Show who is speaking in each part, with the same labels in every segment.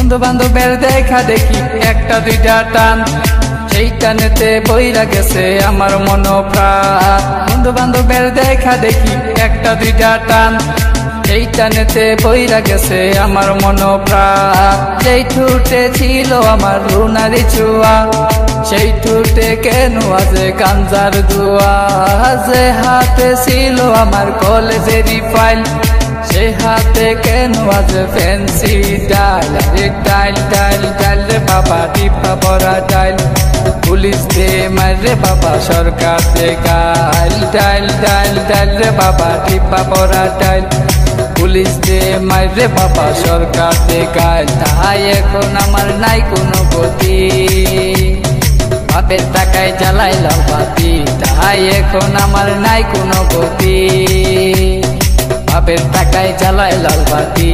Speaker 1: বন্ধু বান্ধবের দেখা দেখি একটা দুইটা টান, সেই টানেতে বইরা গেছে আমার মন প্রাণ। বন্ধু বান্ধবের দেখা দেখি একটা দুইটা টান, সেই টানেতে বইরা গেছে আমার মন প্রাণ। যেই ঠুটে ছিল আমার রুনারি ছোঁয়া, সেই ঠুটে কেন আজে গাঞ্জার ধোঁয়া। যে হাতে ছিল আমার কলেজেরই ফাইল, সে হাতে কেন আজ ফ্যান্সি ডাইল। আরে ডাইল ডাইল ডাইল রে বাবা, টিপা ভরা ডাইল। পুলিশ দে মারে বাবা, সরকার দে গাইল। ডাইল ডাইল ডাইল রে বাবা, টিপা ভরা ডাইল। পুলিশ দে মারে বাবা, সরকার দে গাইল। তাই এখন আমার নাই কোনো গতি, বাপের টাকায় জ্বালাইলাম বাতি। তাই এখন আমার নাই কোনো গতি, বাপের টাকায় জ্বালায় লাল বাতি।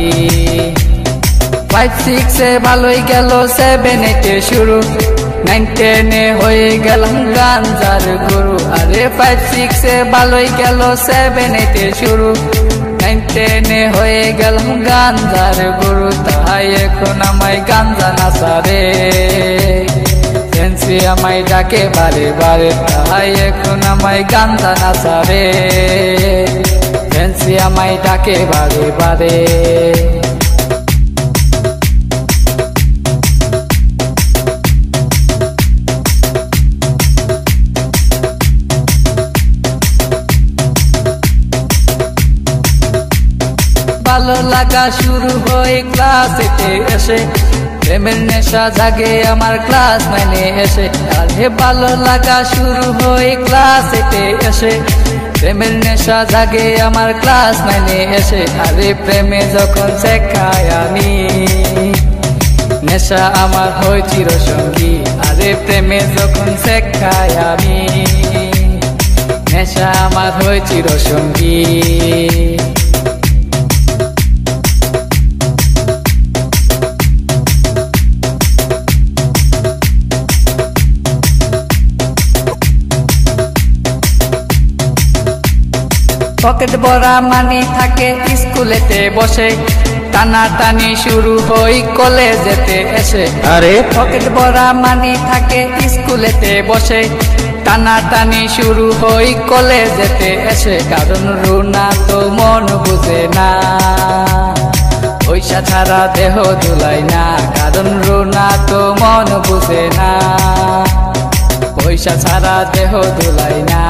Speaker 1: 5, 6 ভালোই গেল, 7, 8 শুরু, 9, 10 হয়ে গেলাম গাঞ্জার গুরু। আরে 5, 6 ভালোই গেল, 7, 8 শুরু, 9, 10 হয়ে গেলাম গাঞ্জার গুরু। তাই এখন আমায় গাঞ্জা নাচারে, ফ্যান্সি আমায় ডাকে বারে বারে। তাই এখন আমায় গাঞ্জা নাচারে, ফ্যান্সি আমায় ডাকে বারে বারে। ভালো লাগা শুরু হয় ক্লাস 8 এসে, প্রেমের নেশা জাগে আমার ক্লাস 9 এসে। আরে ভালো লাগা শুরু হয় ক্লাস 8 এসে, প্রেমের নেশা জাগে আমার ক্লাস 9 এসে। আরে প্রেমে যখন শেখায় আমি, নেশা আমার হয় চিরসঙ্গী। আরে প্রেমে যখন শেখায় আমি, নেশা আমার হয় চিরসঙ্গী। পকেট ভরা মানি থাকে স্কুলেতে বসে, টানা টানি শুরু হই কলেজেতে এসে। আরে পকেট ভরা মানি থাকে স্কুলেতে বসে, টানা টানি শুরু হই কলেজেতে এসে। কারণ রুনা তো মন বুঝে না, পয়সা ছাড়া দেহ দুলাই না। কারণ রুনা তো মন বুঝে না, পয়সা ছাড়া দেহ দুলাই না।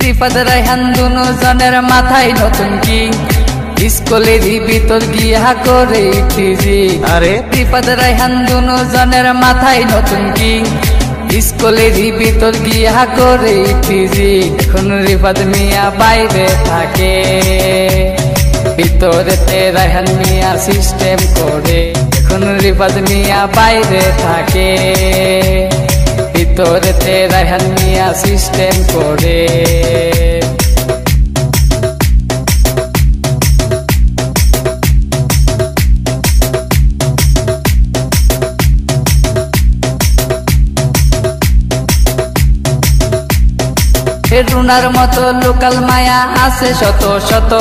Speaker 1: রিফাত রায়হান দুনো জনের মাথায় নতুন কি, স্কুলেরই ভিতর গিয়া করে টিজি। আরে রিফাত রায়হান দুনো জনের মাথায় নতুন কি, স্কুলেরই ভিতর গিয়া করে টিজি। এখন রিফাত মিয়া বাইরে থাকে, ভিতরেতে রায়হান মিয়া সিস্টেম করে। এখন রিফাত মিয়া বাইরে থাকে, ভিতরেতে রায়হান মিয়া সিস্টেম করে। রুনার মতো লোকাল মায়া আছে শত শত,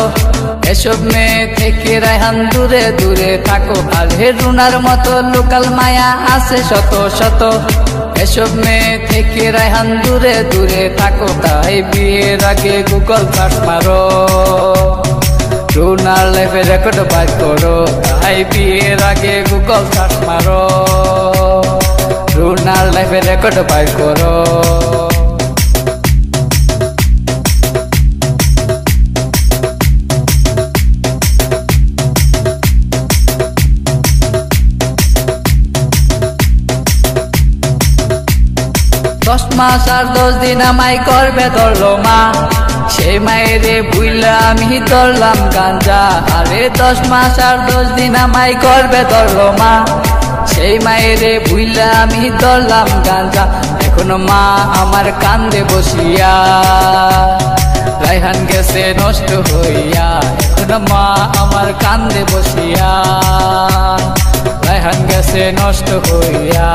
Speaker 1: এসব মেয়ে থেকে রায়হান দূরে দূরে থাকো। আর রুনার মতো লোকাল মায়া আছে শত শত, এসব মেয়ে থেকে রায়হান দূরে দূরে থাকো। তাই বিয়ের আগে গুগল সার্চ মারো, রুনার লাইফে রেকর্ড বাইর করো। তাই বিয়ের আগে গুগল সার্চ মারো, রুনার লাইফে রেকর্ড বাইর করো। দশ মাস আর 10 দিন আমায় করবে ধরলো মা, সেই মায়েরে বুইলা আমি ধরলাম গাঞ্জা। আরে 10 মাস আর 10 দিন আমায় করবে ধরলো মা, সেই মায়েরে বুইলা আমি ধরলাম গাঞ্জা। এখন মা আমার কান্দে বসিয়া, রায়হান গেছে নষ্ট হইয়া। এখন মা আমার কান্দে বসিয়া, রায়হান গেছে নষ্ট হইয়া।